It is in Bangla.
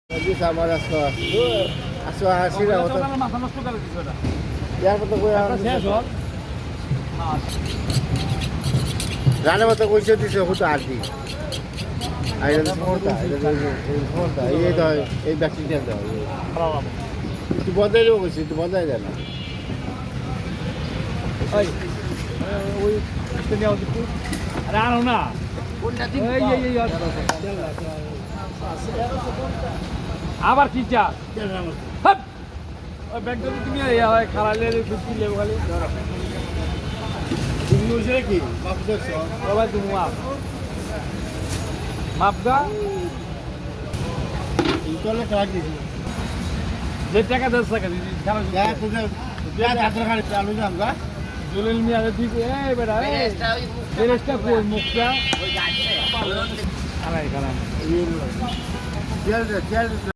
দিস আমার আসো আসো আসি না মতো মাথা নষ্ট করে দিছো এটা ইয়ার মতো কই আর শেষ হল রানে মতো কইছে দিছে হুতো আর দি আইরা মোরতা মোরতা এই তো এই ব্যাকটেরিয়া দাও একটু বন্ধ হয়ে গেছে একটু বন্ধ হয়ে যায় না ওই নিয়ে দিচ্ছি আরে আনো না আবার কি চা ওই ব্যাংক যদি তুমি খারালে ফিফটি লেবো খালি তুমি বসে কি মাপ দেখছো সবাই তুমি মাপ মাপগা ইতলে কাজ দিছি যে টাকা 10 টাকা দিদি খারাপ যা তোদের যা চাদর খালি চালু যাম গা জলিল মিয়া ঠিক এই বেটা বেরেস্টা কই মুখটা ওই গাছে আরে খারাপ এই তেল